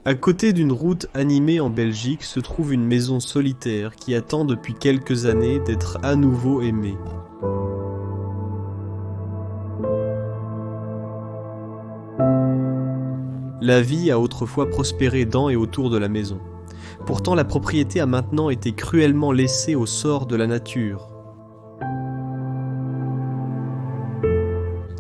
À côté d'une route animée en Belgique se trouve une maison solitaire qui attend depuis quelques années d'être à nouveau aimée. La vie a autrefois prospéré dans et autour de la maison. Pourtant, la propriété a maintenant été cruellement laissée au sort de la nature.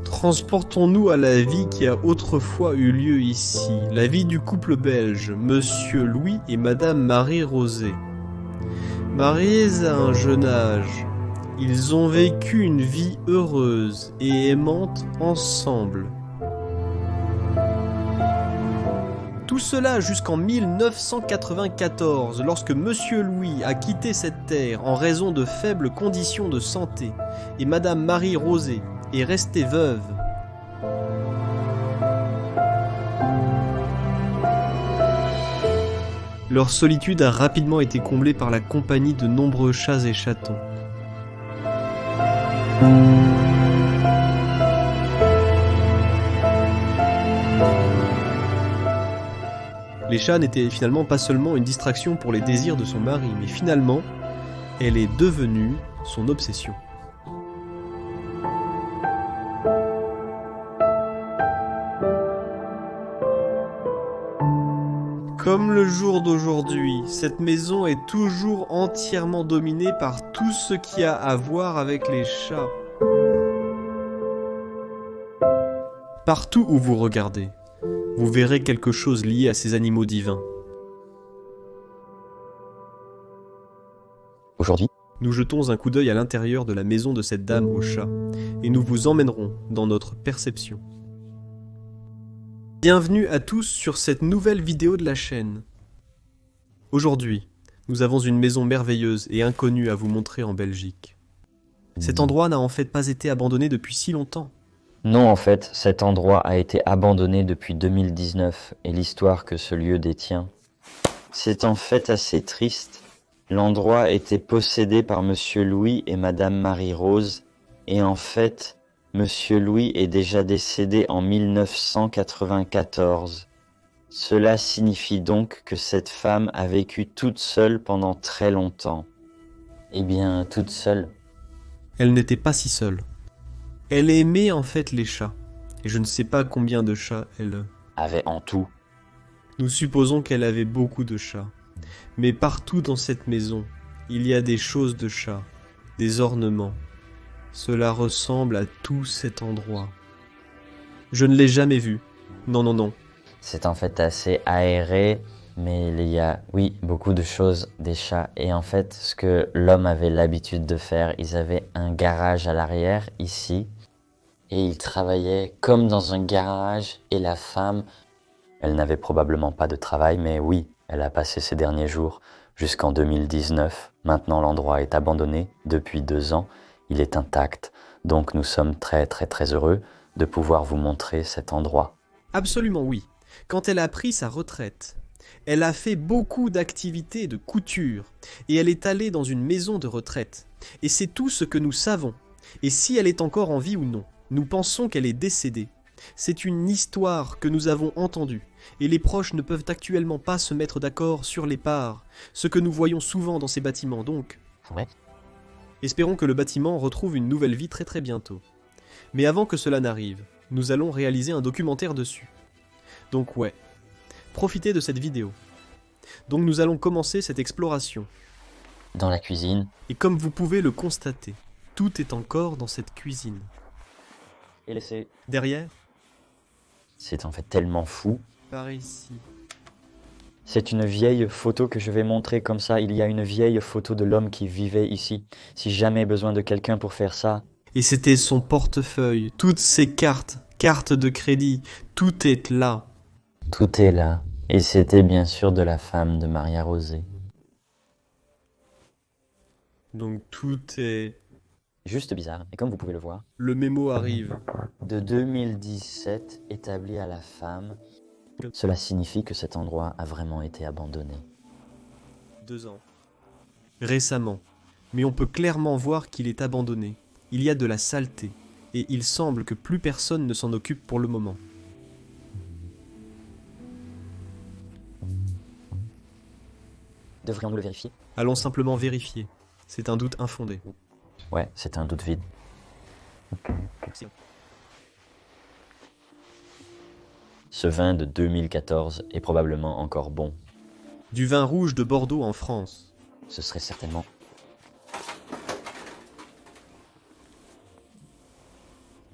Transportons-nous à la vie qui a autrefois eu lieu ici, la vie du couple belge, Monsieur Louis et Madame Marie Rosé. Mariés à un jeune âge, ils ont vécu une vie heureuse et aimante ensemble. Tout cela jusqu'en 1994, lorsque Monsieur Louis a quitté cette terre en raison de faibles conditions de santé, et Madame Marie Rosé est restée veuve. Leur solitude a rapidement été comblée par la compagnie de nombreux chats et chatons. Les chats n'étaient finalement pas seulement une distraction pour les désirs de son mari, mais finalement, elle est devenue son obsession. Comme le jour d'aujourd'hui, cette maison est toujours entièrement dominée par tout ce qui a à voir avec les chats. Partout où vous regardez, vous verrez quelque chose lié à ces animaux divins. Aujourd'hui, nous jetons un coup d'œil à l'intérieur de la maison de cette dame au chat, et nous vous emmènerons dans notre perception. Bienvenue à tous sur cette nouvelle vidéo de la chaîne. Aujourd'hui, nous avons une maison merveilleuse et inconnue à vous montrer en Belgique. Cet endroit n'a en fait pas été abandonné depuis si longtemps. Non, en fait, cet endroit a été abandonné depuis 2019 et l'histoire que ce lieu détient, c'est en fait assez triste. L'endroit était possédé par Monsieur Louis et Madame Marie-Rose et en fait, Monsieur Louis est déjà décédé en 1994. Cela signifie donc que cette femme a vécu toute seule pendant très longtemps. Eh bien, toute seule. Elle n'était pas si seule. Elle aimait en fait les chats. Et je ne sais pas combien de chats elle avait en tout. Nous supposons qu'elle avait beaucoup de chats. Mais partout dans cette maison, il y a des choses de chats, des ornements. Cela ressemble à tout cet endroit. Je ne l'ai jamais vu. Non, non, non. C'est en fait assez aéré, mais il y a, oui, beaucoup de choses, des chats. Et en fait, ce que l'homme avait l'habitude de faire, ils avaient un garage à l'arrière, ici. Et ils travaillaient comme dans un garage. Et la femme, elle n'avait probablement pas de travail, mais oui, elle a passé ses derniers jours jusqu'en 2019. Maintenant, l'endroit est abandonné depuis 2 ans. Il est intact, donc nous sommes très très très heureux de pouvoir vous montrer cet endroit. Absolument oui. Quand elle a pris sa retraite, elle a fait beaucoup d'activités de couture et elle est allée dans une maison de retraite. Et c'est tout ce que nous savons. Et si elle est encore en vie ou non, nous pensons qu'elle est décédée. C'est une histoire que nous avons entendue et les proches ne peuvent actuellement pas se mettre d'accord sur les parts, ce que nous voyons souvent dans ces bâtiments donc. Ouais. Espérons que le bâtiment retrouve une nouvelle vie très très bientôt. Mais avant que cela n'arrive, nous allons réaliser un documentaire dessus. Donc ouais, profitez de cette vidéo. Donc nous allons commencer cette exploration. Dans la cuisine. Et comme vous pouvez le constater, tout est encore dans cette cuisine. Et laissez. Derrière, c'est en fait tellement fou. par ici. C'est une vieille photo que je vais montrer comme ça. Il y a une vieille photo de l'homme qui vivait ici. Si jamais besoin de quelqu'un pour faire ça. Et c'était son portefeuille, toutes ses cartes de crédit, tout est là. Tout est là. Et c'était bien sûr de la femme de Maria Rosé. Donc tout est... Juste bizarre. Et comme vous pouvez le voir. Le mémo arrive. De 2017, établi à la femme. Cela signifie que cet endroit a vraiment été abandonné. 2 ans. Récemment. Mais on peut clairement voir qu'il est abandonné. Il y a de la saleté. Et il semble que plus personne ne s'en occupe pour le moment. Devrions-nous le vérifier? Allons simplement vérifier. C'est un doute infondé. Ouais, c'est un doute vide. Excellent. Ce vin de 2014 est probablement encore bon. Du vin rouge de Bordeaux en France. Ce serait certainement...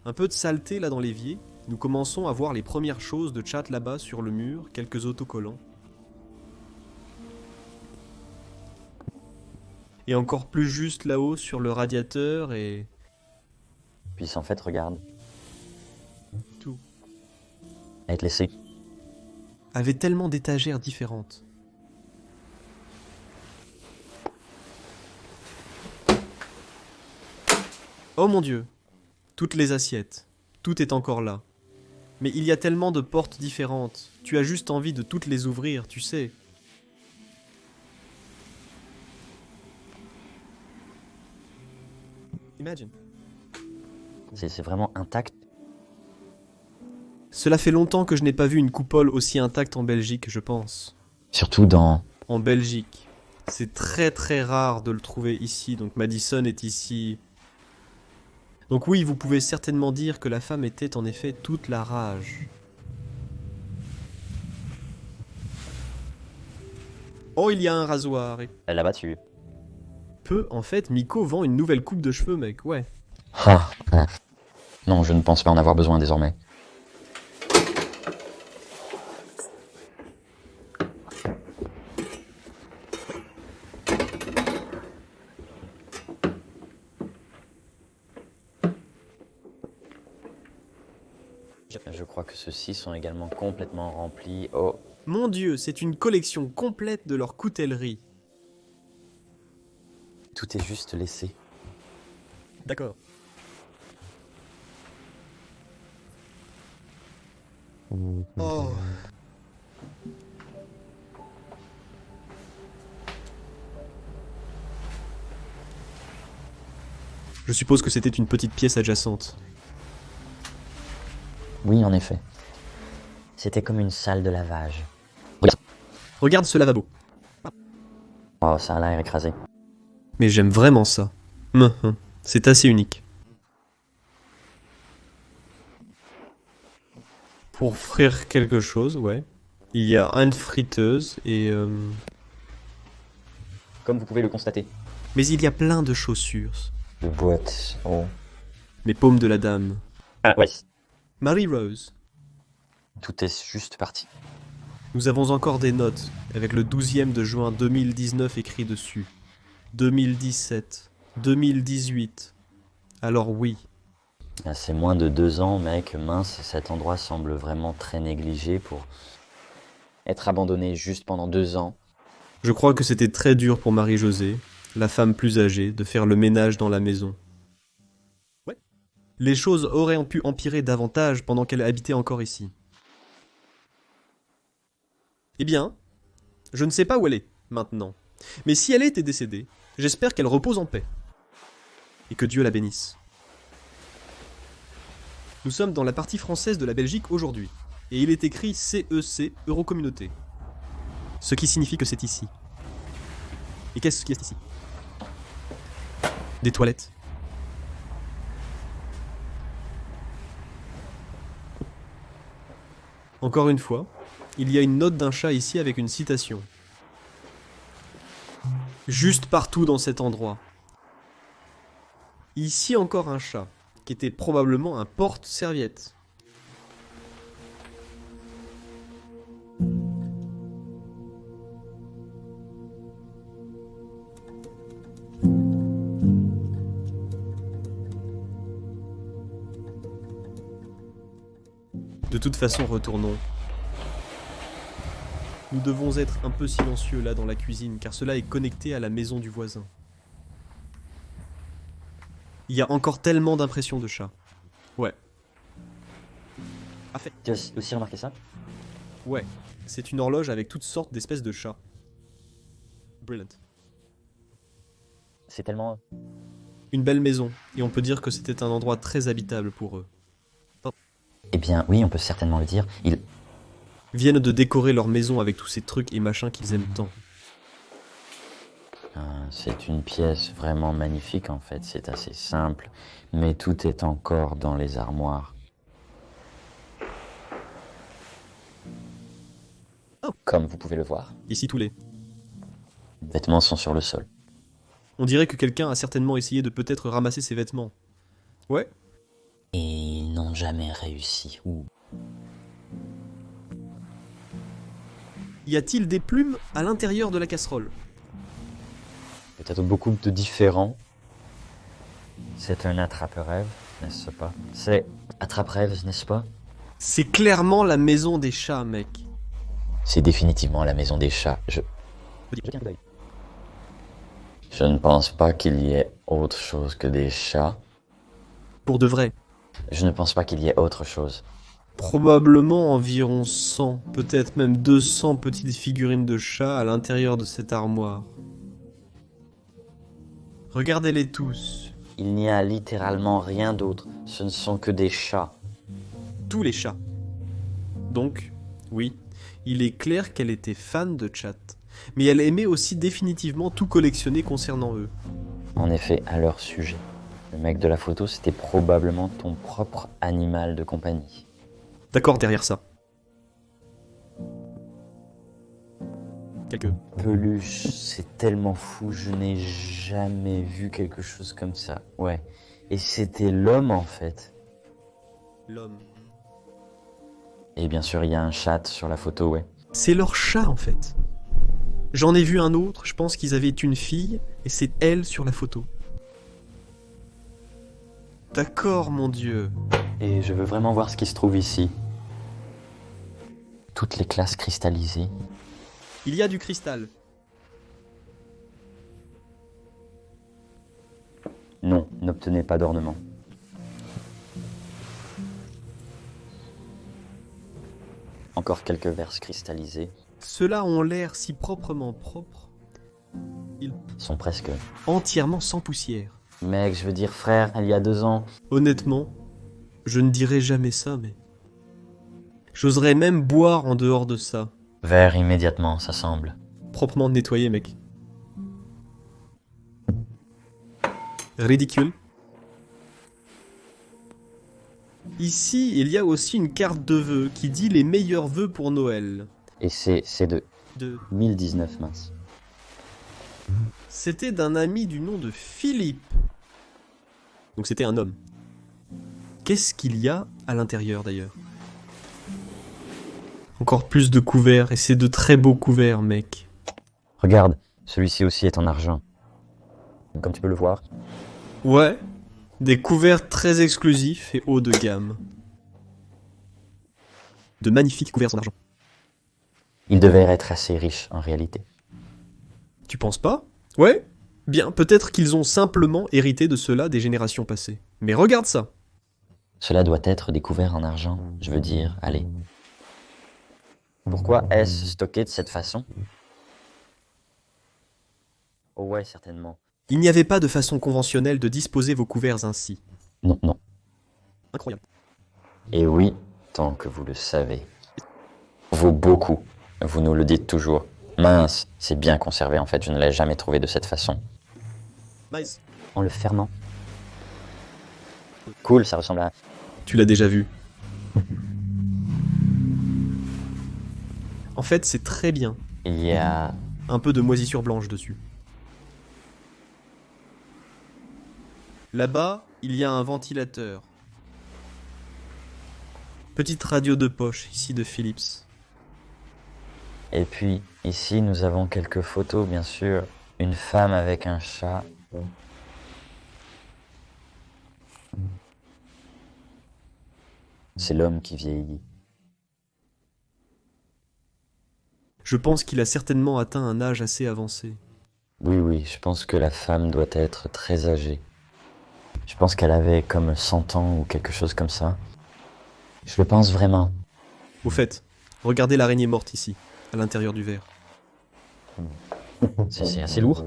Un peu de saleté là dans l'évier. Nous commençons à voir les premières choses de chat là-bas sur le mur, quelques autocollants. Et encore plus juste là-haut sur le radiateur et... Puis en fait, regarde, tout. à être laissé. Avait tellement d'étagères différentes. Oh mon Dieu! Toutes les assiettes. Tout est encore là. Mais il y a tellement de portes différentes. Tu as juste envie de toutes les ouvrir, tu sais. Imagine. C'est vraiment intact. Cela fait longtemps que je n'ai pas vu une coupole aussi intacte en Belgique, je pense. Surtout dans... En Belgique. C'est très très rare de le trouver ici, donc Madison est ici. Donc oui, vous pouvez certainement dire que la femme était en effet toute la rage. Oh, il y a un rasoir. Et Elle l'a battu. en fait, Miko vend une nouvelle coupe de cheveux, mec, ouais. Ah, ah. Non, je ne pense pas en avoir besoin désormais. Je crois que ceux-ci sont également complètement remplis. Oh, Mon Dieu, c'est une collection complète de leur coutellerie. tout est juste laissé. D'accord. Oh. Je suppose que c'était une petite pièce adjacente. Oui, en effet. C'était comme une salle de lavage. Regarde ce lavabo. Oh, ça a l'air écrasé. Mais j'aime vraiment ça. C'est assez unique. Pour frire quelque chose, ouais. Il y a une friteuse et... Comme vous pouvez le constater. Mais il y a plein de chaussures. De boîtes. Oh. Les paumes de la dame. Ah, ouais. Marie-Rose. Tout est juste parti. Nous avons encore des notes, avec le 12e de juin 2019 écrit dessus. 2017. 2018. Alors oui. Ah, c'est moins de 2 ans, mec. Mince, cet endroit semble vraiment très négligé pour être abandonné juste pendant 2 ans. Je crois que c'était très dur pour Marie-Josée, la femme plus âgée, de faire le ménage dans la maison. Ouais. Les choses auraient pu empirer davantage pendant qu'elle habitait encore ici. Eh bien, je ne sais pas où elle est, maintenant. Mais si elle était décédée, j'espère qu'elle repose en paix. Et que Dieu la bénisse. Nous sommes dans la partie française de la Belgique aujourd'hui. Et il est écrit CEC, Eurocommunauté. Ce qui signifie que c'est ici. Et qu'est-ce qui est ici? Des toilettes. Encore une fois, il y a une note d'un chat ici avec une citation. Juste partout dans cet endroit. Ici encore un chat, qui était probablement un porte-serviette. De toute façon, retournons. Nous devons être un peu silencieux là dans la cuisine, car cela est connecté à la maison du voisin. Il y a encore tellement d'impressions de chat. Ouais. Ah, fait. Tu as aussi remarqué ça? Ouais. C'est une horloge avec toutes sortes d'espèces de chats. Brilliant. C'est tellement... Une belle maison, et on peut dire que c'était un endroit très habitable pour eux. Eh bien, oui, on peut certainement le dire. Ils Viennent de décorer leur maison avec tous ces trucs et machins qu'ils aiment tant. C'est une pièce vraiment magnifique en fait, c'est assez simple, mais tout est encore dans les armoires. Oh. Comme vous pouvez le voir, Ici tous les. les vêtements sont sur le sol. On dirait que quelqu'un a certainement essayé de peut-être ramasser ses vêtements. Ouais. Et ils n'ont jamais réussi. Y a-t-il des plumes à l'intérieur de la casserole? Peut-être beaucoup de différents. C'est un attrape-rêve, n'est-ce pas? C'est attrape-rêve, n'est-ce pas? C'est clairement la maison des chats, mec. C'est définitivement la maison des chats. Je ne pense pas qu'il y ait autre chose que des chats. Pour de vrai. Je ne pense pas qu'il y ait autre chose. Probablement environ 100, peut-être même 200 petites figurines de chats à l'intérieur de cette armoire. Regardez-les tous. Il n'y a littéralement rien d'autre. Ce ne sont que des chats. Tous les chats. Donc, oui, il est clair qu'elle était fan de chat. Mais elle aimait aussi définitivement tout collectionner concernant eux. En effet, à leur sujet. Le mec de la photo, c'était probablement ton propre animal de compagnie. D'accord derrière ça. Quelques. Peluche, c'est tellement fou, je n'ai jamais vu quelque chose comme ça. Ouais. Et c'était l'homme en fait. L'homme. Et bien sûr, il y a un chat sur la photo, ouais. C'est leur chat en fait. J'en ai vu un autre, je pense qu'ils avaient une fille, et c'est elle sur la photo. D'accord, mon Dieu. Et je veux vraiment voir ce qui se trouve ici. Toutes les classes cristallisées. Il y a du cristal. Non, n'obtenez pas d'ornement. Encore quelques verres cristallisés. Ceux-là ont l'air si proprement propres. Ils Sont presque... entièrement sans poussière. Mec, je veux dire frère, il y a 2 ans. Honnêtement, je ne dirais jamais ça, mais... J'oserais même boire en dehors de ça. Vert immédiatement, ça semble. Proprement nettoyé, mec. Ridicule. Ici, il y a aussi une carte de vœux qui dit les meilleurs vœux pour Noël. Et c'est de De... 1019 mince. C'était d'un ami du nom de Philippe. Donc c'était un homme. Qu'est-ce qu'il y a à l'intérieur d'ailleurs? Encore plus de couverts, et c'est de très beaux couverts, mec. Regarde, celui-ci aussi est en argent. Comme tu peux le voir. Ouais, des couverts très exclusifs et haut de gamme. De magnifiques couverts en argent. Il devait être assez riche en réalité. Tu penses pas? Ouais. Bien, peut-être qu'ils ont simplement hérité de cela des générations passées. Mais regarde ça. Cela doit être des couverts en argent, je veux dire, allez. Pourquoi est-ce stocké de cette façon? Oh ouais, certainement. Il n'y avait pas de façon conventionnelle de disposer vos couverts ainsi. Non, non. Incroyable. Et oui, tant que vous le savez. Vaut beaucoup. Vous nous le dites toujours. Mince, c'est bien conservé en fait, je ne l'ai jamais trouvé de cette façon. Nice. En le fermant. Cool, ça ressemble à... Tu l'as déjà vu. En fait, c'est très bien. Il y a... Un peu de moisissure blanche dessus. Là-bas, il y a un ventilateur. Petite radio de poche, ici de Philips. Et puis, ici, nous avons quelques photos, bien sûr. Une femme avec un chat. C'est l'homme qui vieillit. Je pense qu'il a certainement atteint un âge assez avancé. Oui, oui, je pense que la femme doit être très âgée. Je pense qu'elle avait comme 100 ans ou quelque chose comme ça. Je le pense vraiment. Au fait, regardez l'araignée morte ici, à l'intérieur du verre. C'est assez lourd.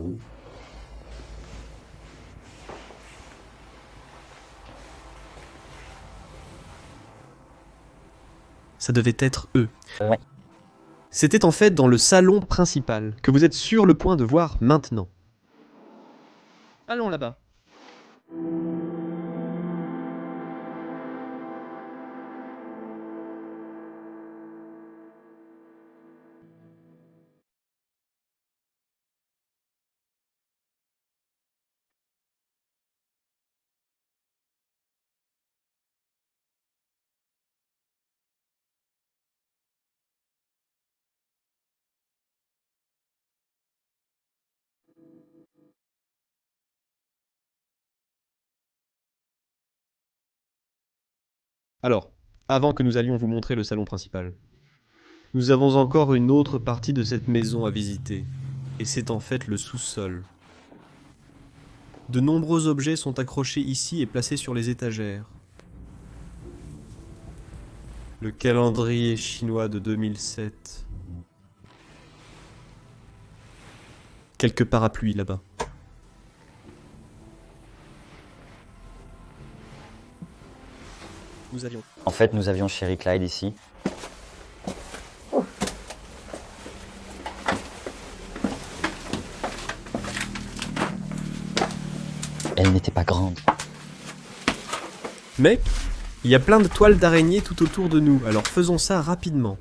Ça devait être eux. Ouais. C'était en fait dans le salon principal, que vous êtes sur le point de voir maintenant. Allons là-bas. Alors, avant que nous allions vous montrer le salon principal, nous avons encore une autre partie de cette maison à visiter, et c'est en fait le sous-sol. De nombreux objets sont accrochés ici et placés sur les étagères. Le calendrier chinois de 2007. Quelques parapluies là-bas. En fait, nous avions Sherry Clyde ici. Elle n'était pas grande. Mais, il y a plein de toiles d'araignées tout autour de nous, alors faisons ça rapidement.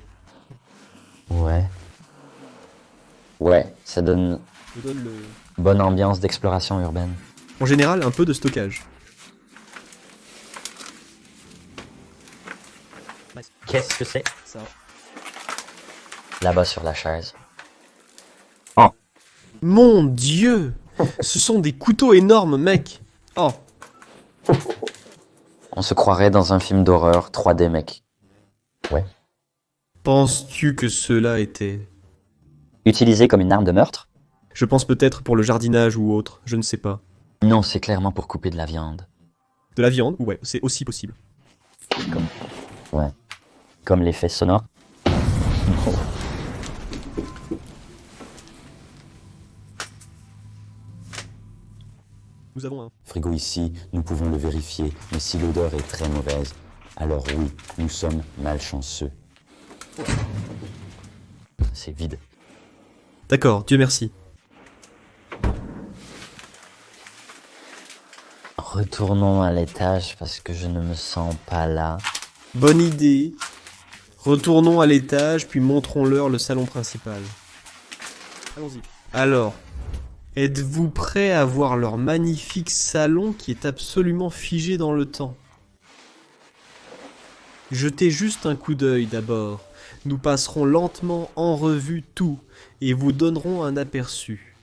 Ouais. Ouais, ça donne bonne ambiance d'exploration urbaine. En général, un peu de stockage. Qu'est-ce que c'est? Ça. Là-bas sur la chaise. Mon Dieu! Ce sont des couteaux énormes, mec! Oh! On se croirait dans un film d'horreur 3D, mec. Ouais. Penses-tu que cela était... Utilisé comme une arme de meurtre? Je pense peut-être pour le jardinage ou autre, je ne sais pas. Non, c'est clairement pour couper de la viande. De la viande? Ouais, c'est aussi possible. Comme l'effet sonore. Nous avons un... Frigo ici, nous pouvons le vérifier, mais si l'odeur est très mauvaise, alors oui, nous sommes malchanceux. C'est vide. D'accord, Dieu merci. Retournons à l'étage parce que je ne me sens pas là. Bonne idée. Retournons à l'étage, puis montrons-leur le salon principal. Allons-y. Alors, êtes-vous prêts à voir leur magnifique salon qui est absolument figé dans le temps? Jetez juste un coup d'œil d'abord. Nous passerons lentement en revue tout et vous donnerons un aperçu.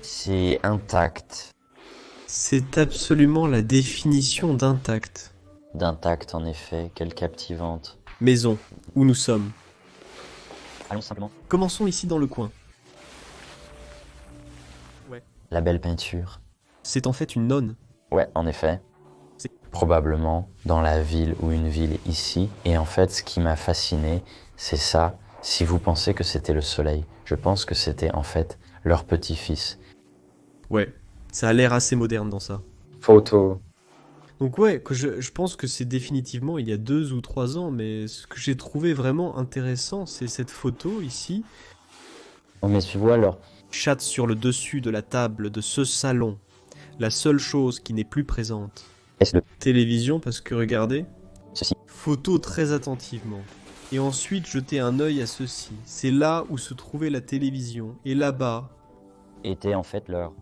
C'est intact. C'est absolument la définition d'intact. D'intact en effet, quelle captivante. Maison, où nous sommes. Allons simplement. Commençons ici dans le coin. La belle peinture. C'est en fait une nonne. Ouais, en effet. C'est- Probablement dans la ville ou une ville ici. Et en fait, ce qui m'a fasciné, c'est ça. Si vous pensez que c'était le soleil, je pense que c'était en fait leur petit-fils. Ouais, ça a l'air assez moderne dans ça. Photo. Donc ouais, que je pense que c'est définitivement il y a 2 ou 3 ans, mais ce que j'ai trouvé vraiment intéressant, c'est cette photo ici. Oh, mais tu vois alors. Chatte sur le dessus de la table de ce salon. La seule chose qui n'est plus présente. Est-ce le Télévision, parce que regardez. ceci? Photo très attentivement. Et ensuite jetez un œil à ceci. C'est là où se trouvait la télévision. Et là-bas... Était en fait leur.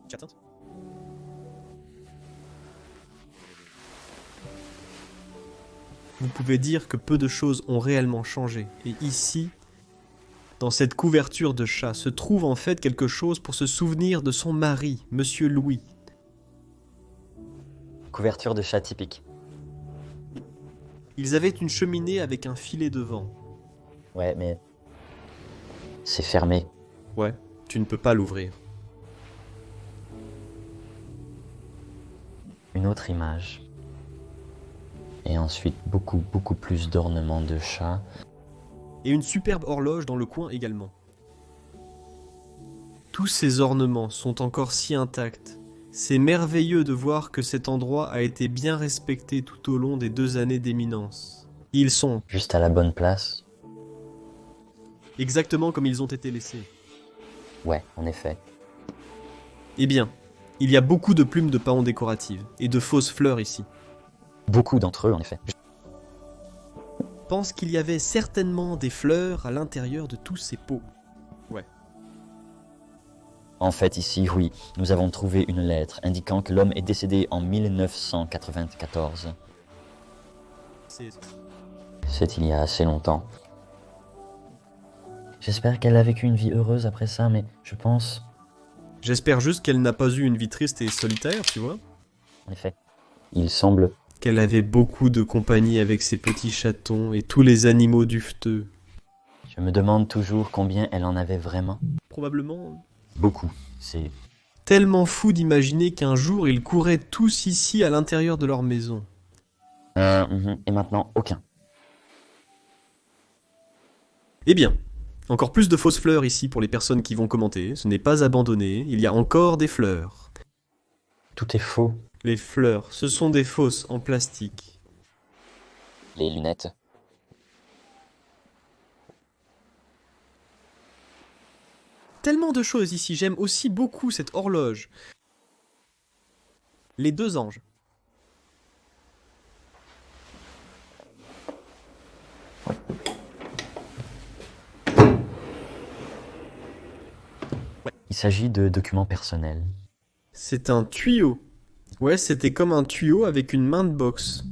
Vous pouvez dire que peu de choses ont réellement changé. Et ici, dans cette couverture de chat, se trouve en fait quelque chose pour se souvenir de son mari, Monsieur Louis. Couverture de chat typique. Ils avaient une cheminée avec un filet devant. Ouais, mais. C'est fermé. Ouais, tu ne peux pas l'ouvrir. Une autre image. Et ensuite, beaucoup plus d'ornements de chat. Et une superbe horloge dans le coin également. Tous ces ornements sont encore si intacts. C'est merveilleux de voir que cet endroit a été bien respecté tout au long des 2 années d'éminence. Ils sont Juste à la bonne place. exactement comme ils ont été laissés. Ouais, en effet. Eh bien, il y a beaucoup de plumes de paon décoratives et de fausses fleurs ici. Beaucoup d'entre eux, en effet. Je pense qu'il y avait certainement des fleurs à l'intérieur de tous ces pots. En fait, ici, oui, nous avons trouvé une lettre indiquant que l'homme est décédé en 1994. C'est il y a assez longtemps. J'espère qu'elle a vécu une vie heureuse après ça, mais je pense... J'espère juste qu'elle n'a pas eu une vie triste et solitaire, tu vois. En effet, il semble... Qu'elle avait beaucoup de compagnie avec ses petits chatons et tous les animaux dufteux. Je me demande toujours combien elle en avait vraiment. Probablement... Beaucoup, c'est... Tellement fou d'imaginer qu'un jour ils couraient tous ici à l'intérieur de leur maison. Et maintenant, aucun. Eh bien, encore plus de fausses fleurs ici pour les personnes qui vont commenter. Ce n'est pas abandonné, il y a encore des fleurs. Tout est faux. Les fleurs, ce sont des fausses en plastique. Les lunettes. Tellement de choses ici, j'aime aussi beaucoup cette horloge. Les deux anges. Il s'agit de documents personnels. C'est un tuyau. Ouais, c'était comme un tuyau avec une main de boxe.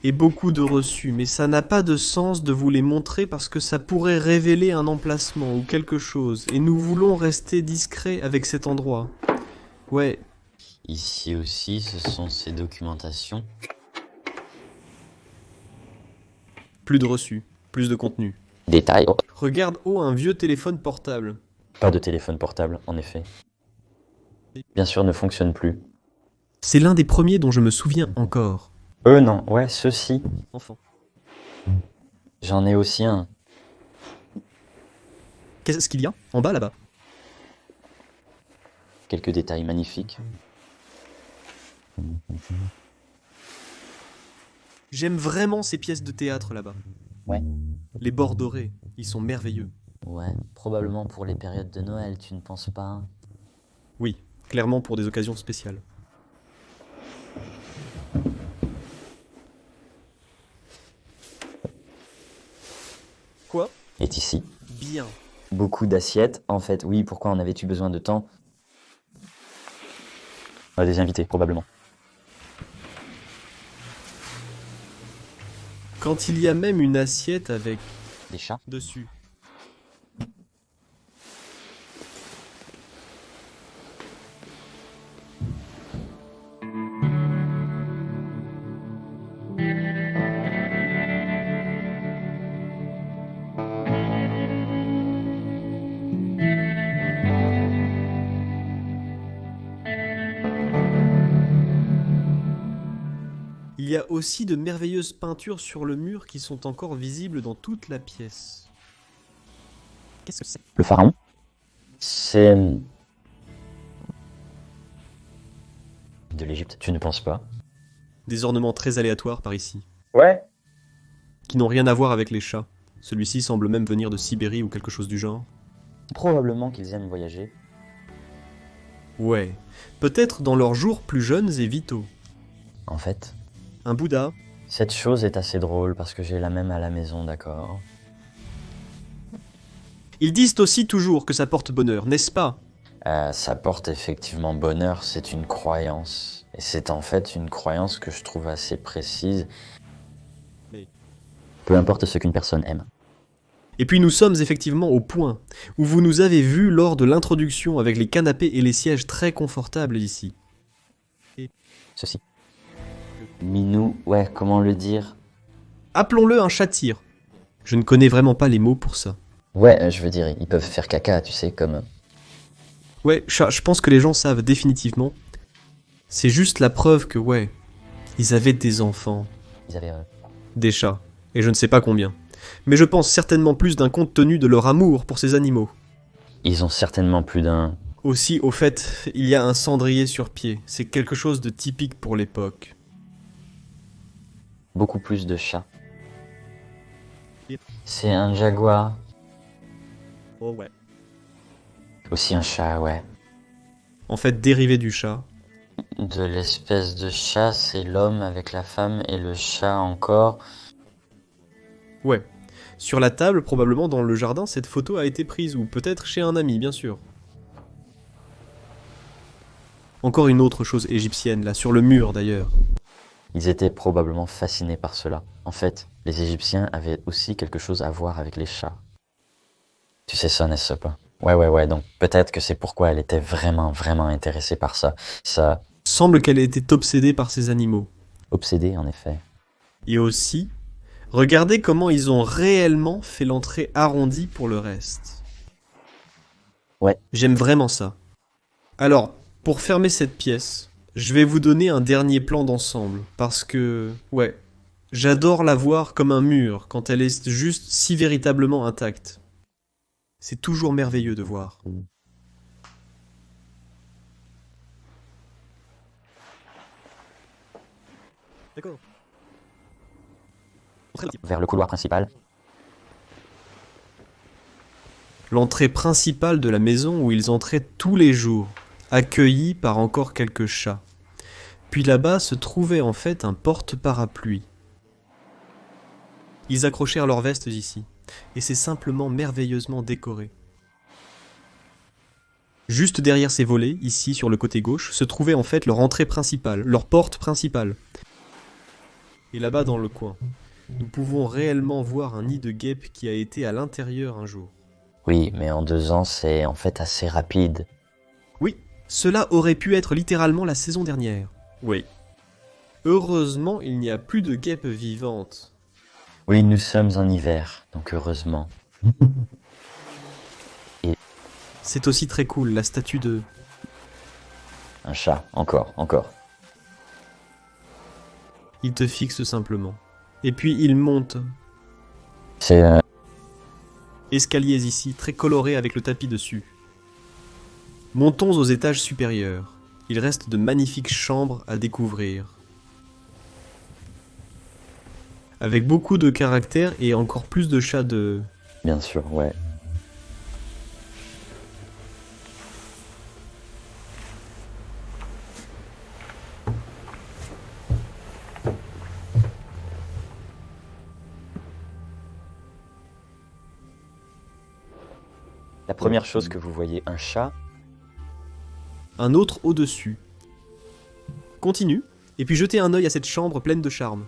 Et beaucoup de reçus, mais ça n'a pas de sens de vous les montrer parce que ça pourrait révéler un emplacement ou quelque chose, et nous voulons rester discrets avec cet endroit. Ouais, Ici aussi, ce sont ces documentations. plus de reçus, plus de contenu. Détails. Oh, Regarde, oh, un vieux téléphone portable. pas de téléphone portable, en effet. Bien sûr, ne fonctionne plus. C'est l'un des premiers dont je me souviens encore. Non, ouais, ceux-ci. Enfant. J'en ai aussi un. Qu'est-ce qu'il y a en bas là-bas? Quelques détails magnifiques. J'aime vraiment ces pièces de théâtre là-bas. Ouais. Les bords dorés, ils sont merveilleux. Ouais, probablement pour les périodes de Noël, tu ne penses pas? Oui, clairement pour des occasions spéciales. Quoi? Est ici. Bien. Beaucoup d'assiettes. En fait, oui, pourquoi en avais-tu besoin de temps? Des invités, probablement. Quand il y a même une assiette avec Des chats? dessus. Il y a aussi de merveilleuses peintures sur le mur qui sont encore visibles dans toute la pièce. Qu'est-ce que c'est? Le pharaon? C'est... de l'Égypte, tu ne penses pas? Des ornements très aléatoires par ici, Ouais. qui n'ont rien à voir avec les chats. Celui-ci semble même venir de Sibérie ou quelque chose du genre. Probablement qu'ils aiment voyager. Ouais, peut-être dans leurs jours plus jeunes et vitaux. En fait, Un Bouddha, cette chose est assez drôle parce que j'ai la même à la maison, d'accord? ils disent aussi toujours que ça porte bonheur, n'est-ce pas? Ça porte effectivement bonheur, c'est une croyance. Et c'est en fait une croyance que je trouve assez précise. Mais- Peu importe ce qu'une personne aime. Et puis nous sommes effectivement au point où vous nous avez vus lors de l'introduction avec les canapés et les sièges très confortables ici. Ceci. Minou, ouais, comment le dire? Appelons-le un chat-tire. Je ne connais vraiment pas les mots pour ça. Ouais, je veux dire, ils peuvent faire caca, tu sais, comme... Ouais, chat, je pense que les gens savent définitivement. C'est juste la preuve que, ouais, ils avaient des enfants, Ils avaient... des chats, et je ne sais pas combien. Mais je pense certainement plus d'un compte tenu de leur amour pour ces animaux. Ils ont certainement plus d'un... Aussi, au fait, il y a un cendrier sur pied. C'est quelque chose de typique pour l'époque. beaucoup plus de chats. C'est un jaguar. Oh ouais. Aussi un chat, ouais. En fait, dérivé du chat. De l'espèce de chat, c'est l'homme avec la femme et le chat encore. Ouais. Sur la table, probablement dans le jardin, cette photo a été prise, ou peut-être chez un ami, bien sûr. Encore une autre chose égyptienne, là, sur le mur d'ailleurs. Ils étaient probablement fascinés par cela. En fait, les Égyptiens avaient aussi quelque chose à voir avec les chats. Tu sais ça, n'est-ce pas? Ouais, donc peut-être que c'est pourquoi elle était vraiment intéressée par ça. Ça, Semble qu'elle était obsédée par ces animaux. obsédée en effet. Et aussi, regardez comment ils ont réellement fait l'entrée arrondie pour le reste. Ouais. J'aime vraiment ça. Alors, pour fermer cette pièce, je vais vous donner un dernier plan d'ensemble, parce que, ouais, j'adore la voir comme un mur quand elle est juste si véritablement intacte. C'est toujours merveilleux de voir. D'accord. Vers le couloir principal. L'entrée principale de la maison où ils entraient tous les jours, accueillis par encore quelques chats. Puis là-bas se trouvait en fait un porte-parapluie. Ils accrochèrent leurs vestes ici, et c'est simplement merveilleusement décoré. Juste derrière ces volets, ici sur le côté gauche, se trouvait en fait leur entrée principale, leur porte principale. Et là-bas dans le coin, nous pouvons réellement voir un nid de guêpes qui a été à l'intérieur un jour. Oui, mais en 2 ans, c'est en fait assez rapide. Oui, cela aurait pu être littéralement la saison dernière. Oui. Heureusement, il n'y a plus de guêpes vivantes. Oui, nous sommes en hiver, donc heureusement. C'est aussi très cool, la statue de... Un chat, encore. Il te fixe simplement. Et puis il monte. C'est... Escaliers ici, très colorés avec le tapis dessus. Montons aux étages supérieurs. Il reste de magnifiques chambres à découvrir. Avec beaucoup de caractère et encore plus de chats de... Bien sûr, ouais. La première chose que vous voyez, un chat. Un autre au-dessus. Continue, et puis jetez un œil à cette chambre pleine de charme.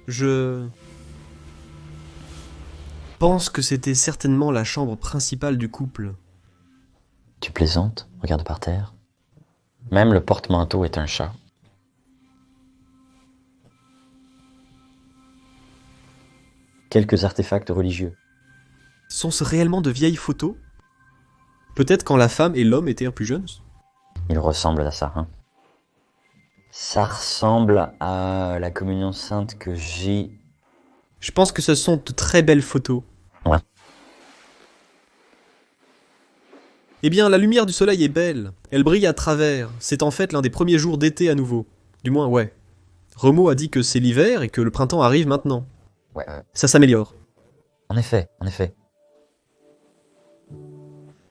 Je pense que c'était certainement la chambre principale du couple. Tu plaisantes? Regarde par terre. Même le porte-manteau est un chat. Quelques artefacts religieux. Sont-ce réellement de vieilles photos? Peut-être quand la femme et l'homme étaient plus jeunes? Ils ressemblent à ça, hein. Ça ressemble à la communion sainte que j'ai. Je pense que ce sont de très belles photos. Ouais. Eh bien, la lumière du soleil est belle. Elle brille à travers. C'est en fait l'un des premiers jours d'été à nouveau. Du moins, ouais. Remo a dit que c'est l'hiver et que le printemps arrive maintenant. Ouais. Ça s'améliore. En effet.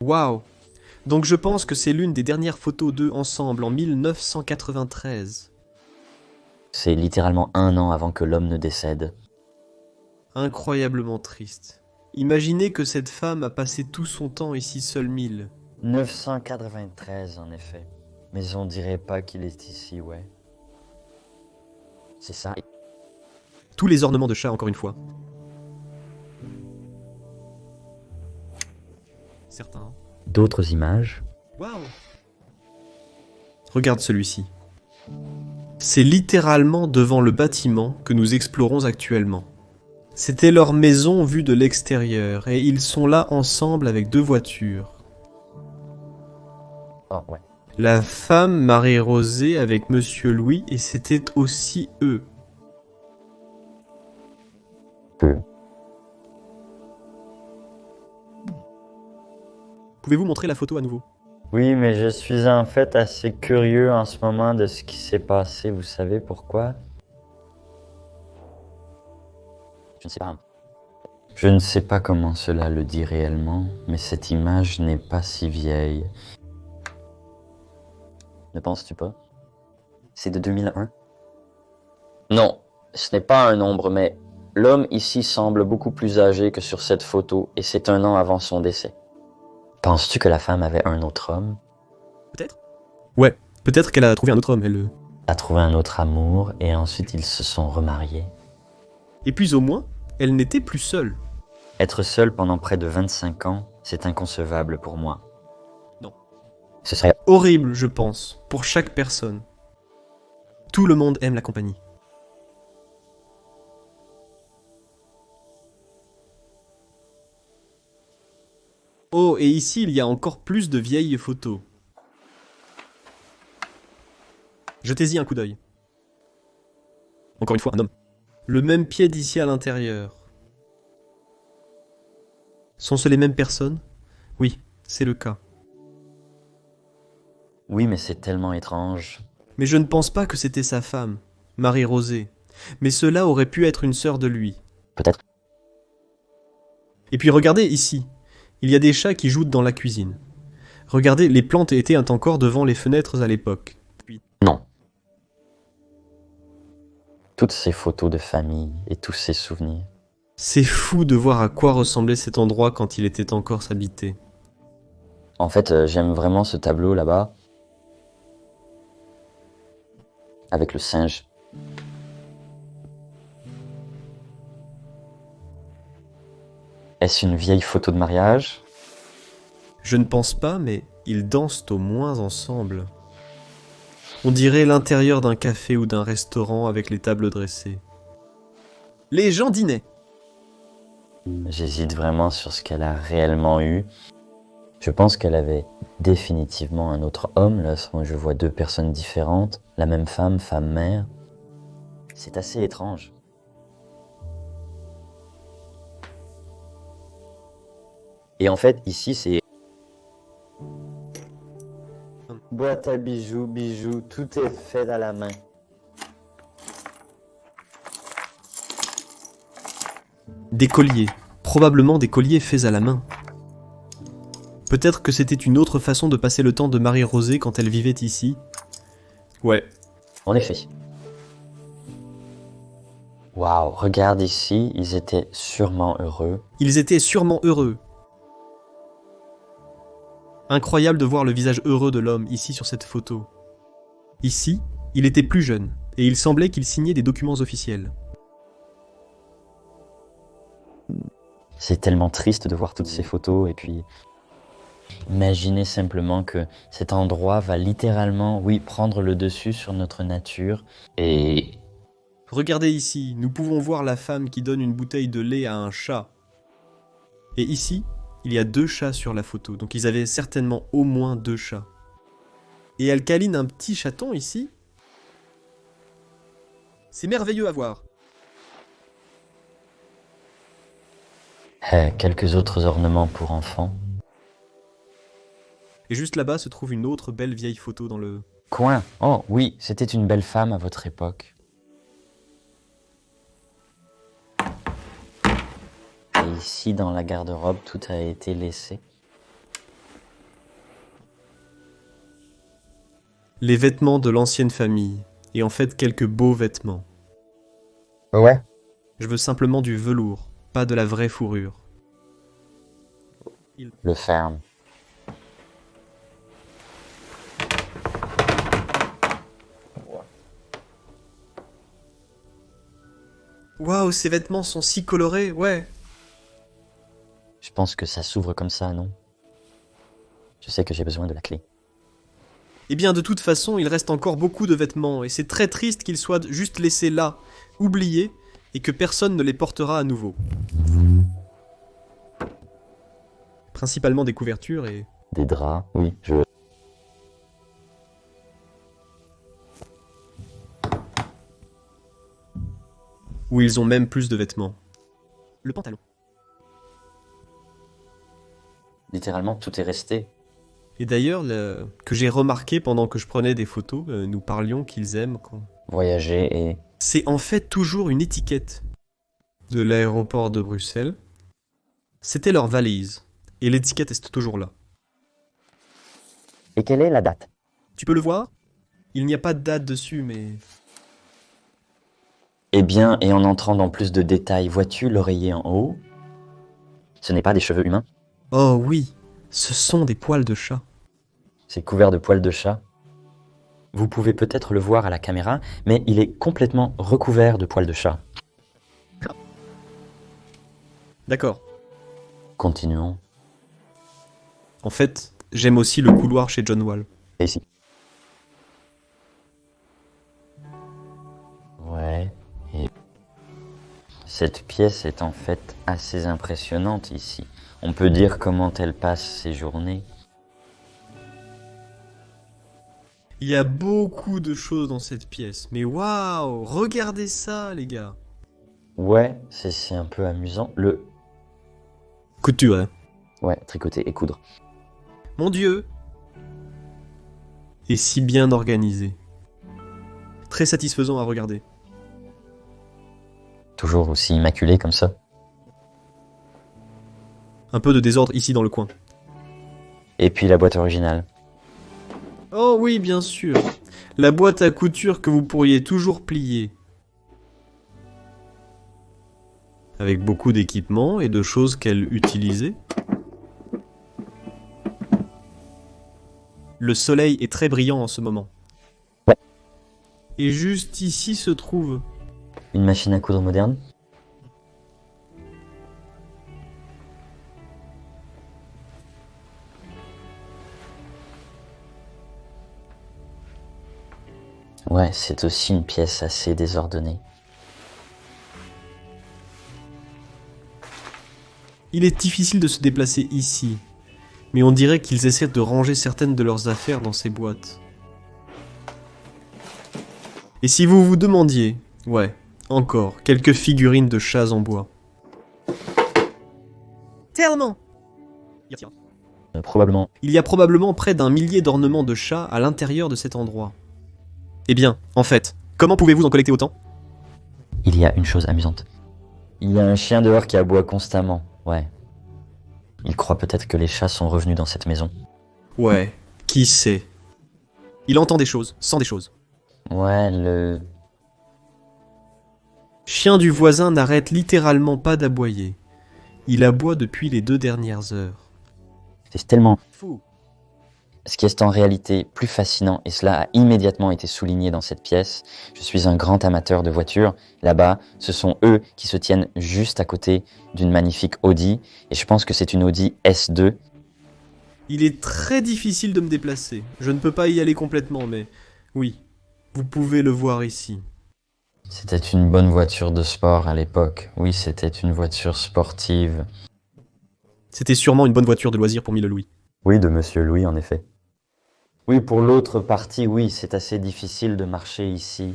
Waouh! Donc je pense que c'est l'une des dernières photos d'eux ensemble en 1993. C'est littéralement 1 an avant que l'homme ne décède. Incroyablement triste. Imaginez que cette femme a passé tout son temps ici seule 1000. 993 en effet. Mais on dirait pas qu'il est ici, ouais. C'est ça. Tous les ornements de chat encore une fois. Certains. D'autres images. Waouh! Regarde celui-ci. C'est littéralement devant le bâtiment que nous explorons actuellement. C'était leur maison vue de l'extérieur et ils sont là ensemble avec 2 voitures. Oh, ouais. La femme Marie-Rosée avec Monsieur Louis et c'était aussi eux. Pouvez-vous montrer la photo à nouveau? Oui, mais je suis en fait assez curieux en ce moment de ce qui s'est passé. Vous savez pourquoi? Je ne sais pas. Je ne sais pas comment cela le dit réellement, mais cette image n'est pas si vieille. Ne penses-tu pas? C'est de 2001? Non, ce n'est pas un nombre, mais l'homme ici semble beaucoup plus âgé que sur cette photo, et c'est 1 an avant son décès. Penses-tu que la femme avait un autre homme? Peut-être? Ouais, peut-être qu'elle a trouvé un autre homme, elle. A trouvé un autre amour, et ensuite ils se sont remariés. Et puis au moins, elle n'était plus seule. Être seul pendant près de 25 ans, c'est inconcevable pour moi. Non. Ce serait Horrible, je pense, pour chaque personne. Tout le monde aime la compagnie. Oh, et ici, il y a encore plus de vieilles photos. Jetez-y un coup d'œil. Encore une fois, un homme. Le même pied d'ici à l'intérieur. Sont-ce les mêmes personnes? Oui, c'est le cas. Oui, mais c'est tellement étrange. Mais je ne pense pas que c'était sa femme, Marie-Rosée. Mais cela aurait pu être une sœur de lui. Peut-être. Et puis regardez ici. Il y a des chats qui jouent dans la cuisine. Regardez, les plantes étaient encore devant les fenêtres à l'époque. Non. Toutes ces photos de famille et tous ces souvenirs. C'est fou de voir à quoi ressemblait cet endroit quand il était encore habité. En fait, j'aime vraiment ce tableau là-bas. Avec le singe. Est-ce une vieille photo de mariage? Je ne pense pas, mais ils dansent au moins ensemble. On dirait l'intérieur d'un café ou d'un restaurant avec les tables dressées. Les gens dînaient. J'hésite vraiment sur ce qu'elle a réellement eu. Je pense qu'elle avait définitivement un autre homme. Là, je vois 2 personnes différentes. La même femme, femme-mère. C'est assez étrange. Et en fait, ici, c'est... Boîte à bijoux, bijoux, tout est fait à la main. Des colliers. Probablement des colliers faits à la main. Peut-être que c'était une autre façon de passer le temps de Marie-Rosée quand elle vivait ici. Ouais. En effet. Waouh, regarde ici, ils étaient sûrement heureux. Ils étaient sûrement heureux. Incroyable de voir le visage heureux de l'homme ici sur cette photo. Ici, il était plus jeune, et il semblait qu'il signait des documents officiels. C'est tellement triste de voir toutes ces photos et puis... Imaginez simplement que cet endroit va littéralement, oui, prendre le dessus sur notre nature et... Regardez ici, nous pouvons voir la femme qui donne une bouteille de lait à un chat. Et ici, il y a 2 chats sur la photo, donc ils avaient certainement au moins 2 chats. Et elle câline un petit chaton ici. C'est merveilleux à voir. Quelques autres ornements pour enfants. Et juste là-bas se trouve une autre belle vieille photo dans le... Coin. Oh oui, c'était une belle femme à votre époque. Et ici, dans la garde-robe, tout a été laissé. Les vêtements de l'ancienne famille, et en fait quelques beaux vêtements. Ouais. Je veux simplement du velours, pas de la vraie fourrure. Le ferme. Waouh, ces vêtements sont si colorés, ouais. Je pense que ça s'ouvre comme ça, non? Je sais que j'ai besoin de la clé. Eh bien, de toute façon, il reste encore beaucoup de vêtements, et c'est très triste qu'ils soient juste laissés là, oubliés, et que personne ne les portera à nouveau. Principalement des couvertures et... Des draps, oui, où ils ont même plus de vêtements. Le pantalon. Littéralement, tout est resté. Et d'ailleurs, que j'ai remarqué pendant que je prenais des photos, nous parlions qu'ils aiment quand... Voyager et... C'est en fait toujours une étiquette de l'aéroport de Bruxelles. C'était leur valise, et l'étiquette est toujours là. Et quelle est la date? Tu peux le voir? Il n'y a pas de date dessus, mais... Eh bien, et en entrant dans plus de détails, vois-tu l'oreiller en haut? Ce n'est pas des cheveux humains, Oh oui, ce sont des poils de chat. c'est couvert de poils de chat. Vous pouvez peut-être le voir à la caméra, mais il est complètement recouvert de poils de chat. D'accord. Continuons. En fait, j'aime aussi le couloir chez John Wall. Et ici. Ouais. Et cette pièce est en fait assez impressionnante ici. On peut dire comment elle passe ses journées. Il y a beaucoup de choses dans cette pièce, mais waouh, regardez ça les gars. Ouais, c'est un peu amusant. Couture, hein. Ouais, tricoter et coudre. Mon Dieu. Et si bien organisé. Très satisfaisant à regarder. Toujours aussi immaculé comme ça. Un peu de désordre ici dans le coin. Et puis la boîte originale. Oh oui, bien sûr. La boîte à couture que vous pourriez toujours plier. Avec beaucoup d'équipements et de choses qu'elle utilisait. Le soleil est très brillant en ce moment. Ouais. Et juste ici se trouve... Une machine à coudre moderne. Ouais, c'est aussi une pièce assez désordonnée. Il est difficile de se déplacer ici, mais on dirait qu'ils essaient de ranger certaines de leurs affaires dans ces boîtes. Et si vous vous demandiez, ouais, encore, quelques figurines de chats en bois. Tellement! Probablement. Il y a probablement près d'1 millier d'ornements de chats à l'intérieur de cet endroit. Eh bien, en fait, comment pouvez-vous en collecter autant? Il y a une chose amusante. Il y a un chien dehors qui aboie constamment. Ouais. Il croit peut-être que les chats sont revenus dans cette maison. Ouais, qui sait? Il entend des choses, sent des choses. Ouais, le... Chien du voisin n'arrête littéralement pas d'aboyer. Il aboie depuis les 2 dernières heures. C'est tellement... Fou. Ce qui est en réalité plus fascinant, et cela a immédiatement été souligné dans cette pièce, je suis un grand amateur de voitures. Là-bas, ce sont eux qui se tiennent juste à côté d'une magnifique Audi, et je pense que c'est une Audi S2. Il est très difficile de me déplacer. Je ne peux pas y aller complètement, mais oui, vous pouvez le voir ici. C'était une bonne voiture de sport à l'époque. Oui, c'était une voiture sportive. C'était sûrement une bonne voiture de loisir pour 1000 louis. Oui, de Monsieur Louis, en effet. Oui, pour l'autre partie, oui, c'est assez difficile de marcher ici.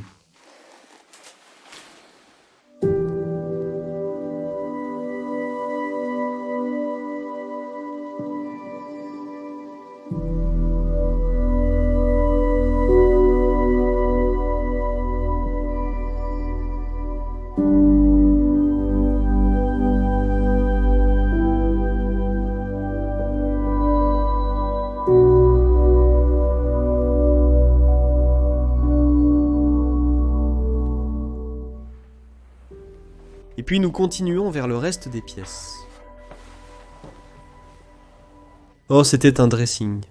Et puis nous continuons vers le reste des pièces. Oh, c'était un dressing.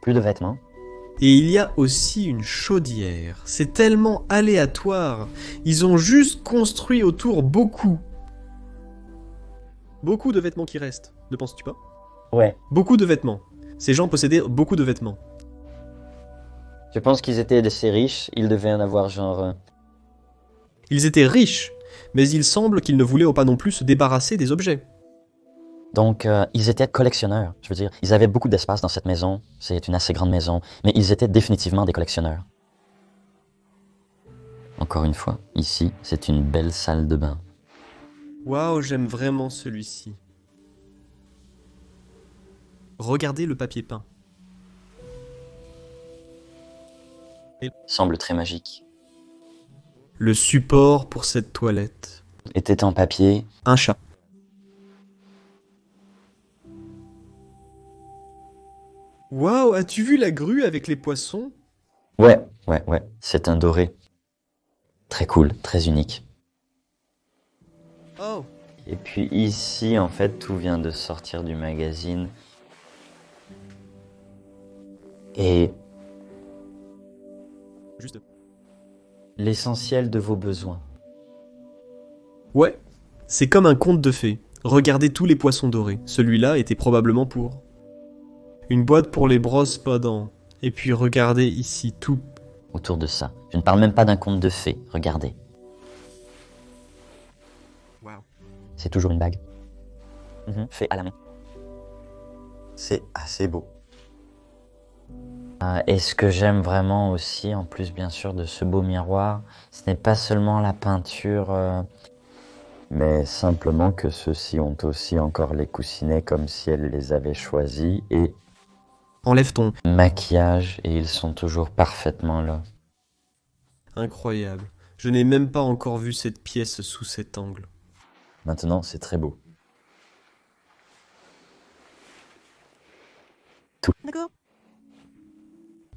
Plus de vêtements. Et il y a aussi une chaudière. C'est tellement aléatoire. Ils ont juste construit autour beaucoup. Beaucoup de vêtements qui restent, ne penses-tu pas? Ouais. Beaucoup de vêtements. Ces gens possédaient beaucoup de vêtements. Je pense qu'ils étaient assez riches, ils devaient en avoir genre... Ils étaient riches, mais il semble qu'ils ne voulaient pas non plus se débarrasser des objets. Donc, ils étaient collectionneurs. Je veux dire, ils avaient beaucoup d'espace dans cette maison. C'est une assez grande maison. Mais ils étaient définitivement des collectionneurs. Encore une fois, ici, c'est une belle salle de bain. Waouh, j'aime vraiment celui-ci. Regardez le papier peint. Semble très magique. Le support pour cette toilette. Était en papier. Un chat. Waouh, as-tu vu la grue avec les poissons? Ouais. C'est un doré. Très cool, très unique. Oh, Et puis ici, en fait, tout vient de sortir du magazine. Et juste. l'essentiel de vos besoins. Ouais, c'est comme un conte de fées. Regardez tous les poissons dorés. Celui-là était probablement pour. Une boîte pour les brosses pas dents. Et puis regardez ici tout. Autour de ça. Je ne parle même pas d'un conte de fées, regardez. Waouh. C'est toujours une bague. Fait à la main. C'est assez beau. Et ce que j'aime vraiment aussi, en plus bien sûr de ce beau miroir, ce n'est pas seulement la peinture, mais simplement que ceux-ci ont aussi encore les coussinets comme si elle les avait choisis et Enlève ton. maquillage et ils sont toujours parfaitement là. Incroyable. Je n'ai même pas encore vu cette pièce sous cet angle. Maintenant, c'est très beau. Tout. D'accord.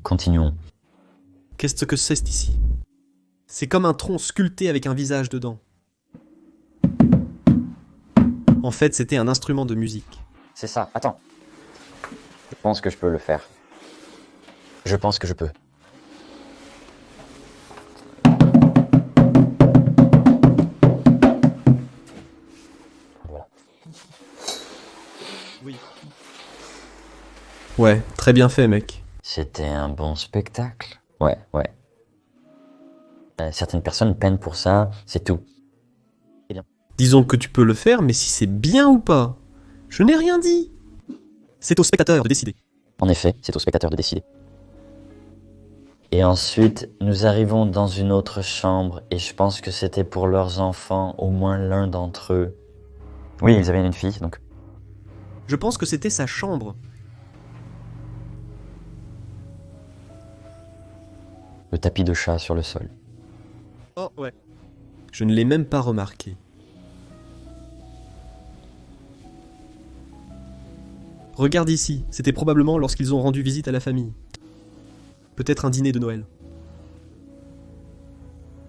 Continuons. Qu'est-ce que c'est ici? C'est comme un tronc sculpté avec un visage dedans. En fait, c'était un instrument de musique. C'est ça, attends. Je pense que je peux le faire. Je pense que je peux. Voilà. Oui. Ouais, très bien fait, mec. C'était un bon spectacle. Ouais. Certaines personnes peinent pour ça, c'est tout. Disons que tu peux le faire, mais si c'est bien ou pas, je n'ai rien dit. C'est au spectateur de décider. En effet, c'est au spectateur de décider. Et ensuite, nous arrivons dans une autre chambre, et je pense que c'était pour leurs enfants, au moins l'un d'entre eux. Oui, ils avaient une fille, donc. Je pense que c'était sa chambre. Le tapis de chat sur le sol. Oh, ouais. Je ne l'ai même pas remarqué. Regarde ici, c'était probablement lorsqu'ils ont rendu visite à la famille. Peut-être un dîner de Noël.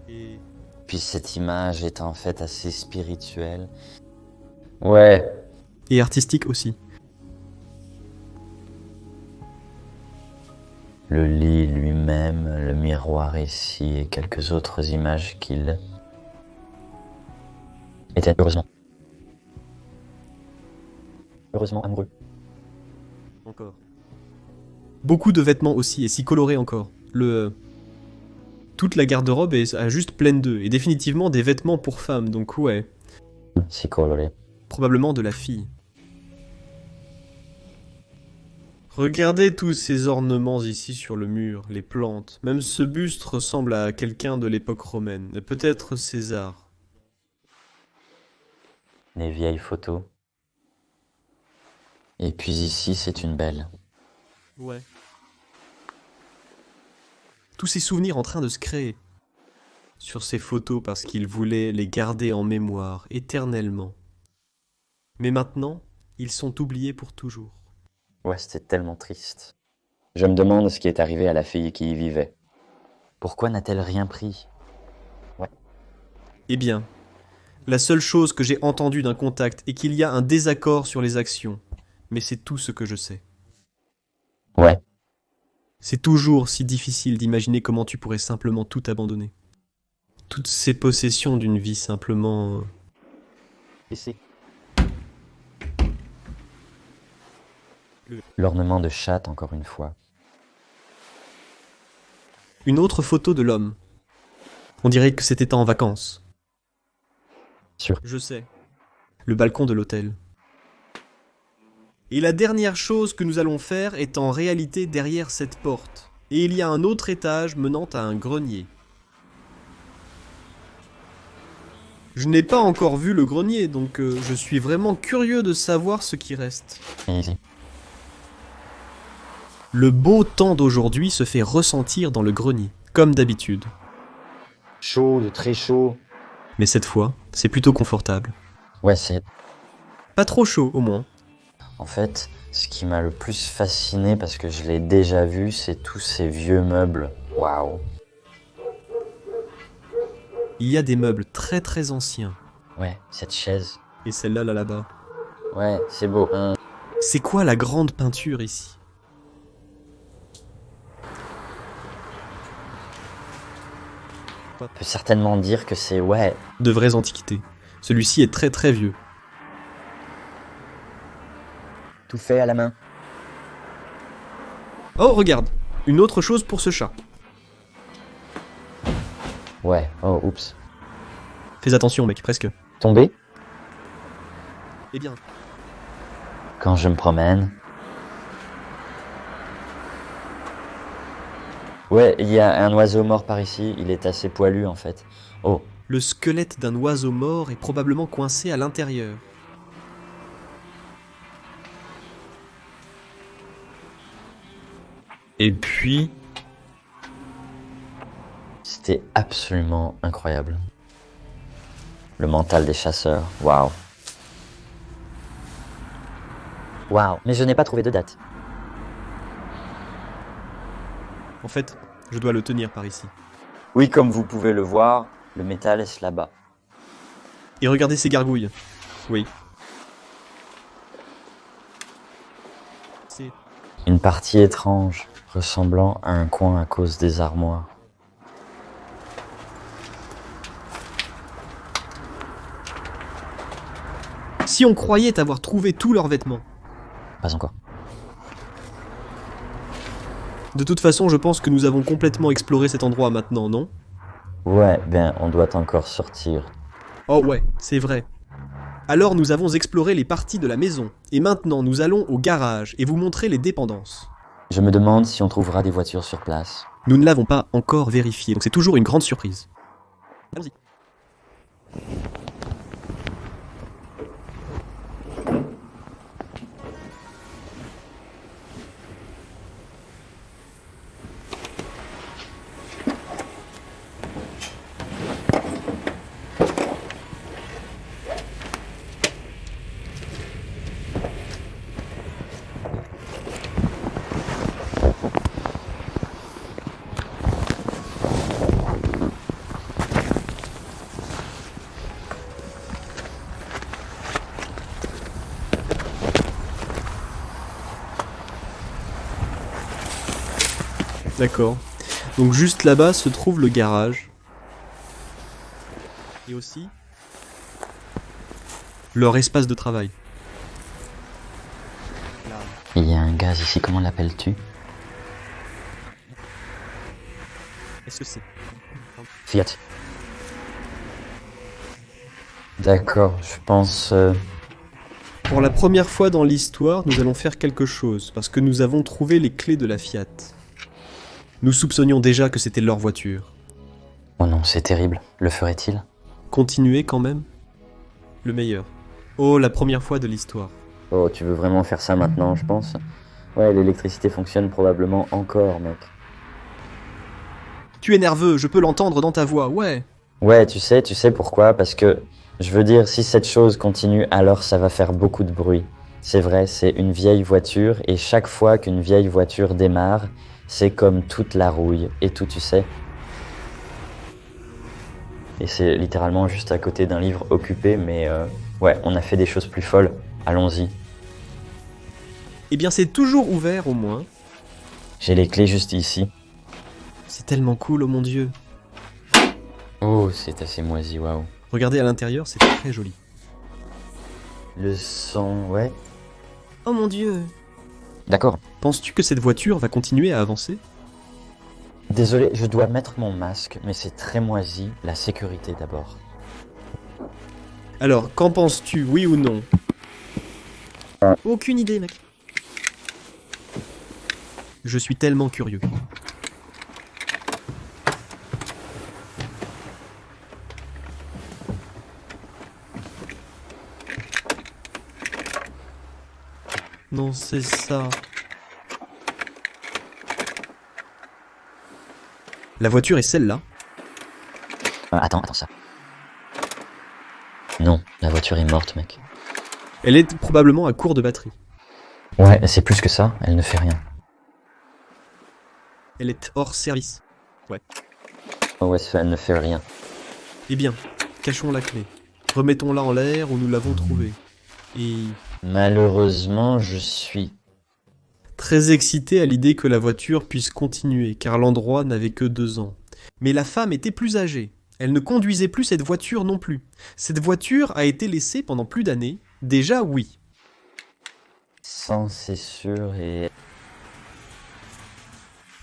Et... Puis cette image est en fait assez spirituelle. Ouais. et artistique aussi. Le lit lui-même, le miroir ici et quelques autres images qu'il était heureusement amoureux. Encore. Beaucoup de vêtements aussi, et si colorés encore. Toute la garde-robe est juste pleine d'eux, et définitivement des vêtements pour femmes, donc ouais, Si coloré. probablement de la fille. Regardez tous ces ornements ici sur le mur, les plantes. Même ce buste ressemble à quelqu'un de l'époque romaine, et peut-être César. Les vieilles photos. Et puis ici, c'est une belle. Ouais. Tous ces souvenirs en train de se créer sur ces photos parce qu'il voulait les garder en mémoire éternellement. Mais maintenant, ils sont oubliés pour toujours. Ouais, c'était tellement triste. Je me demande ce qui est arrivé à la fille qui y vivait. Pourquoi n'a-t-elle rien pris? Eh bien, la seule chose que j'ai entendue d'un contact est qu'il y a un désaccord sur les actions. Mais c'est tout ce que je sais. Ouais. C'est toujours si difficile d'imaginer comment tu pourrais simplement tout abandonner. Toutes ces possessions d'une vie simplement... Ici. L'ornement de chatte, encore une fois. Une autre photo de l'homme. On dirait que c'était en vacances. Sûr. Je sais. Le balcon de l'hôtel. Et la dernière chose que nous allons faire est en réalité derrière cette porte. Et il y a un autre étage menant à un grenier. Je n'ai pas encore vu le grenier, donc je suis vraiment curieux de savoir ce qui reste. Et ici. Le beau temps d'aujourd'hui se fait ressentir dans le grenier, comme d'habitude. Chaud, de très chaud. Mais cette fois, c'est plutôt confortable. Ouais, c'est... Pas trop chaud, au moins. En fait, Ce qui m'a le plus fasciné, parce que je l'ai déjà vu, c'est tous ces vieux meubles. Waouh. Il y a des meubles très très anciens. Ouais, cette chaise. Et celle-là, là-bas. Ouais, c'est beau. C'est quoi la grande peinture ici? On peut certainement dire que c'est, De vraies antiquités. Celui-ci est très très vieux. tout fait à la main. Oh, regarde! Une autre chose pour ce chat. Ouais, oh, oups. Fais attention, mec, presque. Tombé Eh bien, quand je me promène. Ouais, il y a un oiseau mort par ici, il est assez poilu en fait. Oh, le squelette d'un oiseau mort est probablement coincé à l'intérieur. Et puis, c'était absolument incroyable. Le mental des chasseurs, waouh. Waouh, mais je n'ai pas trouvé de date. En fait, je dois le tenir par ici. Oui, comme vous pouvez le voir, le métal est là-bas. Et regardez ces gargouilles. Oui. C'est... Une partie étrange, ressemblant à un coin à cause des armoires. Si on croyait avoir trouvé tous leurs vêtements. Pas encore. De toute façon, je pense que nous avons complètement exploré cet endroit maintenant, non? Ouais, ben on doit encore sortir. Oh ouais, c'est vrai. Alors nous avons exploré les parties de la maison, et maintenant nous allons au garage et vous montrer les dépendances. Je me demande si on trouvera des voitures sur place. Nous ne l'avons pas encore vérifié, donc c'est toujours une grande surprise. Allons-y. D'accord. Donc juste là-bas se trouve le garage. Et aussi leur espace de travail. Il y a un gaz ici, comment l'appelles-tu? Est-ce que c'est... Fiat. D'accord, je pense... Pour la première fois dans l'histoire, nous allons faire quelque chose, parce que nous avons trouvé les clés de la Fiat. Nous soupçonnions déjà que c'était leur voiture. Oh non, c'est terrible. Le ferait-il? Continuez quand même. Le meilleur. Oh, la première fois de l'histoire. Oh, tu veux vraiment faire ça maintenant, je pense? Ouais, l'électricité fonctionne probablement encore, mec. Tu es nerveux, je peux l'entendre dans ta voix, ouais. Ouais, tu sais pourquoi? Parce que, je veux dire, si cette chose continue, alors ça va faire beaucoup de bruit. C'est vrai, c'est une vieille voiture, et chaque fois qu'une vieille voiture démarre, c'est comme toute la rouille et tout, tu sais. Et c'est littéralement juste à côté d'un livre occupé, mais ouais, on a fait des choses plus folles. Allons-y. Eh bien, c'est toujours ouvert au moins. J'ai les clés juste ici. C'est tellement cool, oh mon dieu. Oh, c'est assez moisi, waouh. Regardez à l'intérieur, c'est très joli. Le son, ouais. Oh mon dieu. D'accord. Penses-tu que cette voiture va continuer à avancer? Désolé, je dois mettre mon masque, mais c'est très moisi. La sécurité d'abord. Alors, qu'en penses-tu, oui ou non? Aucune idée, mec. Je suis tellement curieux. Non, c'est ça. La voiture est celle-là. Attends ça. Non, la voiture est morte, mec. Elle est probablement à court de batterie. Ouais, c'est plus que ça, elle ne fait rien. Elle est hors service. Oh ouais, elle ne fait rien. Eh bien, cachons la clé. Remettons-la en l'air où nous l'avons trouvée. Et Malheureusement, je suis... très excité à l'idée que la voiture puisse continuer, car l'endroit n'avait que 2 ans. Mais la femme était plus âgée. Elle ne conduisait plus cette voiture non plus. Cette voiture a été laissée pendant plus d'années. Déjà, oui. Sans, c'est sûr, et...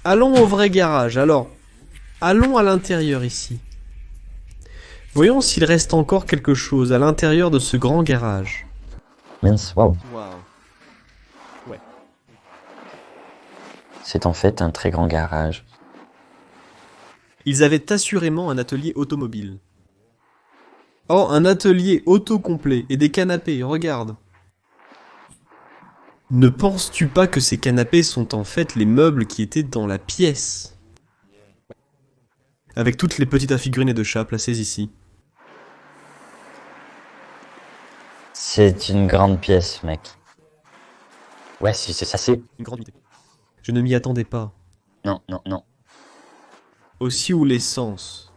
Allons au vrai garage. Alors, allons à l'intérieur ici. Voyons s'il reste encore quelque chose à l'intérieur de ce grand garage. Mince, waouh. Waouh. C'est en fait un très grand garage. Ils avaient assurément un atelier automobile. Oh, un atelier auto complet et des canapés, regarde. Ne penses-tu pas que ces canapés sont en fait les meubles qui étaient dans la pièce? Avec toutes les petites figurines de chats placées ici. C'est une grande pièce, mec. Ouais, si c'est ça, c'est... Une grande idée. Je ne m'y attendais pas. Non, non, non. Aussi où l'essence.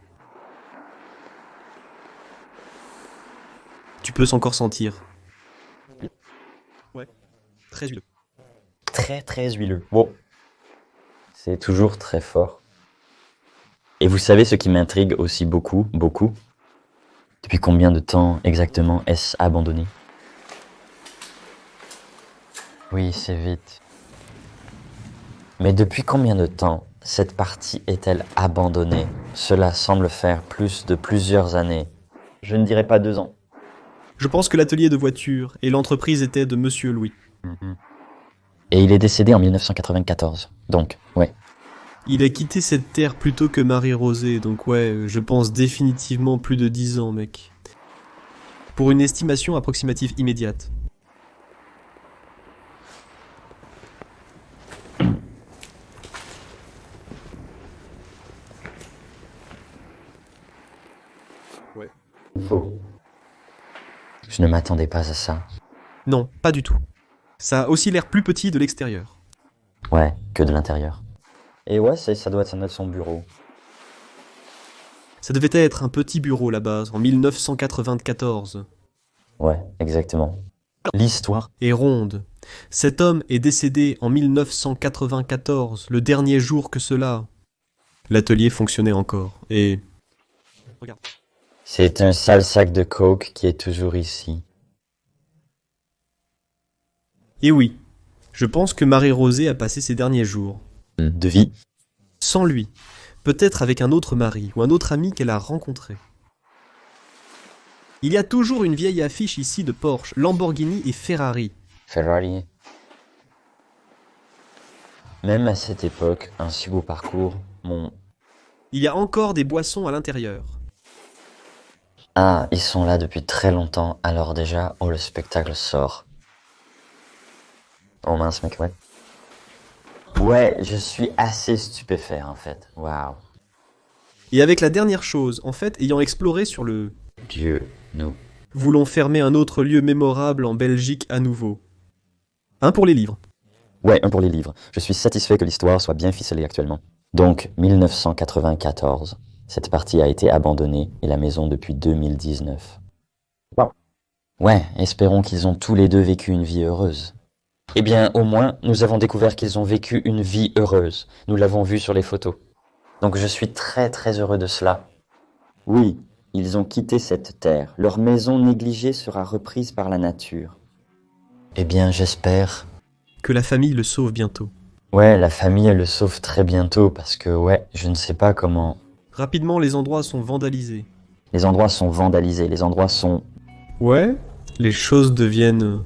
Tu peux encore sentir. Ouais. Très huileux. Très, très huileux. Bon. C'est toujours très fort. Et vous savez ce qui m'intrigue aussi beaucoup, beaucoup? Depuis combien de temps exactement est-ce abandonné? Oui, c'est vite. Mais depuis combien de temps cette partie est-elle abandonnée? Cela semble faire plus de plusieurs années. Je ne dirais pas 2 ans. Je pense que l'atelier de voiture et l'entreprise étaient de Monsieur Louis. Et il est décédé en 1994. Donc, ouais. Il a quitté cette terre plus tôt que Marie-Rosée, donc ouais, je pense définitivement plus de 10 ans, mec. Pour une estimation approximative immédiate. Faux. Je ne m'attendais pas à ça. Non, pas du tout. Ça a aussi l'air plus petit de l'extérieur. Ouais, que de l'intérieur. Et ouais, ça doit être son bureau. Ça devait être un petit bureau là-bas, en 1994. Ouais, exactement. L'histoire. Et ronde. Cet homme est décédé en 1994, le dernier jour que cela. L'atelier fonctionnait encore, et... Regarde. C'est un sale sac de coke qui est toujours ici. Et oui, je pense que Marie-Rosée a passé ses derniers jours. De vie. Sans lui. Peut-être avec un autre mari ou un autre ami qu'elle a rencontré. Il y a toujours une vieille affiche ici de Porsche, Lamborghini et Ferrari. Ferrari. Même à cette époque, un si beau parcours, mon... Il y a encore des boissons à l'intérieur. Ah, ils sont là depuis très longtemps, alors déjà, oh, le spectacle sort. Oh mince, mec, ouais. Ouais, je suis assez stupéfait, en fait. Waouh. Et avec la dernière chose, en fait, ayant exploré sur le... Dieu, nous. Voulons fermer un autre lieu mémorable en Belgique à nouveau. Un pour les livres. Ouais, un pour les livres. Je suis satisfait que l'histoire soit bien ficelée actuellement. Donc, 1994. Cette partie a été abandonnée et la maison depuis 2019. Wow. Ouais, espérons qu'ils ont tous les deux vécu une vie heureuse. Eh bien, au moins, nous avons découvert qu'ils ont vécu une vie heureuse. Nous l'avons vu sur les photos. Donc je suis très très heureux de cela. Oui, ils ont quitté cette terre. Leur maison négligée sera reprise par la nature. Eh bien, j'espère. Que la famille le sauve bientôt. Ouais, la famille, elle le sauve très bientôt parce que, ouais, je ne sais pas comment... Rapidement, les endroits sont vandalisés. Les endroits sont vandalisés, les endroits sont... Ouais, les choses deviennent